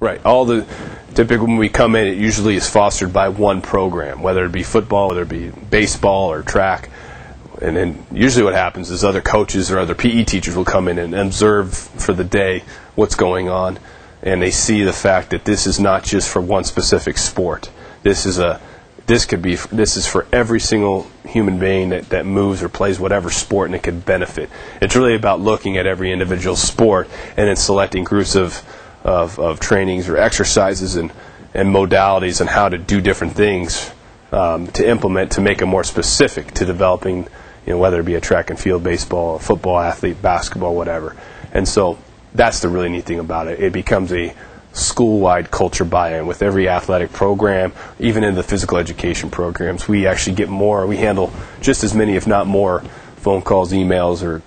Right. Typically when we come in, it usually is fostered by one program, whether it be football, whether it be baseball or track. And then usually what happens is other coaches or other PE teachers will come in and observe for the day what's going on, and they see the fact that this is not just for one specific sport. This is for every single human being that moves or plays whatever sport, and it could benefit. It's really about looking at every individual sport and then selecting groups of trainings or exercises and modalities on how to do different things to implement to make them more specific to developing, whether it be a track and field, baseball, football athlete, basketball, whatever. And so that's the really neat thing about it. It becomes a school-wide culture buy-in with every athletic program, even in the physical education programs. We actually get more. We handle just as many, if not more, phone calls, emails, or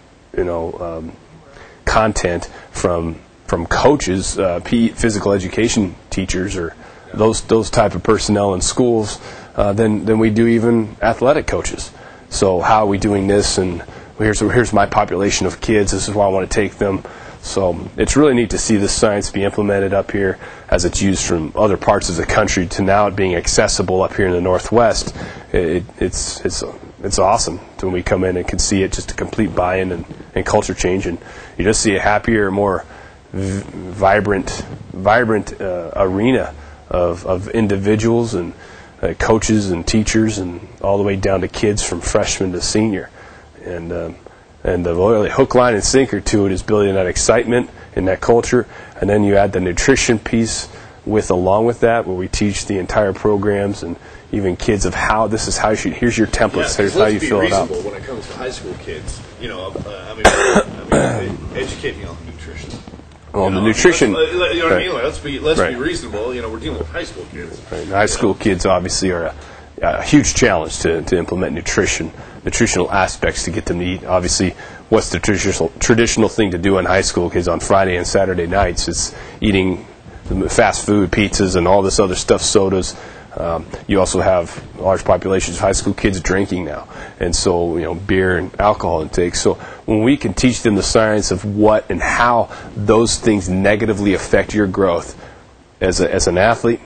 content from coaches, physical education teachers, or those type of personnel in schools than we do even athletic coaches. So how are we doing this? And here's my population of kids. This is where I want to take them. So it's really neat to see this science be implemented up here as it's used from other parts of the country to now it being accessible up here in the Northwest. It's awesome when we come in and can see it, just a complete buy-in and culture change. And you just see a happier, more vibrant arena of individuals and coaches and teachers, and all the way down to kids from freshman to senior. And the really hook, line, and sinker to it is building that excitement and that culture. And then you add the nutrition piece along with that, where we teach the entire programs and even kids of how this is how you should. Here's your templates. Here's how you fill it out. When it comes to high school kids, educating on nutrition. Well, the nutrition. What I mean? Let's be reasonable. We're dealing with high school kids. Right. High school kids obviously are a huge challenge to implement nutritional aspects to get them to eat. Obviously, what's the traditional thing to do in high school kids on Friday and Saturday nights? It's eating fast food, pizzas, and all this other stuff, sodas. You also have large populations of high school kids drinking now, and so beer and alcohol intake. So when we can teach them the science of what and how those things negatively affect your growth as an athlete,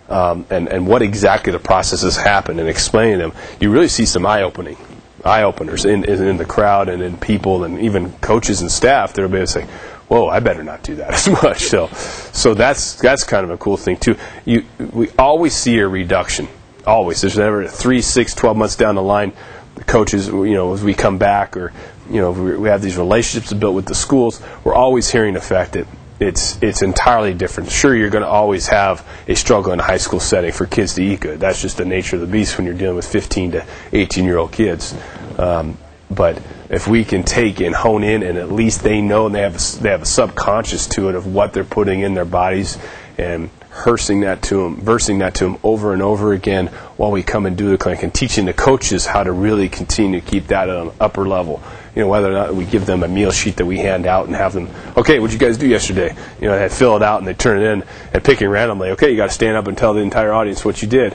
and what exactly the processes happen, and explaining them, you really see some eye-openers in the crowd and in people, and even coaches and staff. They'll be able to say, whoa, I better not do that as much. So that's kind of a cool thing too. We always see a reduction. Always. There's never 3, 6, 12 months down the line, the coaches, as we come back, or we have these relationships built with the schools, we're always hearing the fact that it's entirely different. Sure, you're going to always have a struggle in a high school setting for kids to eat good. That's just the nature of the beast when you're dealing with 15 to 18-year-old kids. But if we can take and hone in, and at least they know, and they have a subconscious to it of what they're putting in their bodies, and versing that to them over and over again while we come and do the clinic, and teaching the coaches how to really continue to keep that at an upper level. Whether or not we give them a meal sheet that we hand out and have them, okay, what'd you guys do yesterday? They fill it out and they turn it in, and picking randomly, okay, you got to stand up and tell the entire audience what you did.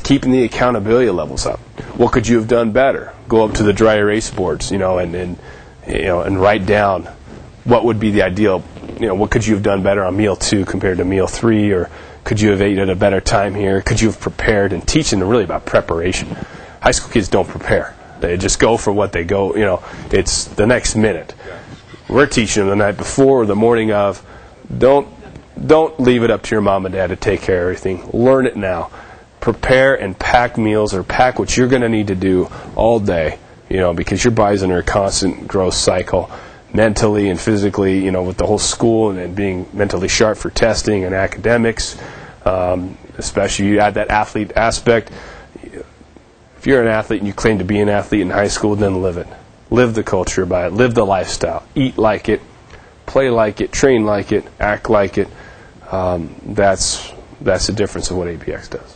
Keeping the accountability levels up. What could you have done better? Go up to the dry erase boards, and write down what would be the ideal. What could you have done better on meal 2 compared to meal 3, or could you have ate at a better time here? Could you have prepared? And teaching them really about preparation. High school kids don't prepare. They just go for what they go. It's the next minute. We're teaching them the night before or the morning of. Don't leave it up to your mom and dad to take care of everything. Learn it now. Prepare and pack meals, or pack what you're going to need to do all day, because your body's under a constant growth cycle, mentally and physically, with the whole school and being mentally sharp for testing and academics. Especially you add that athlete aspect. If you're an athlete and you claim to be an athlete in high school, then live it. Live the culture by it. Live the lifestyle. Eat like it. Play like it. Train like it. Act like it. That's the difference of what APX does.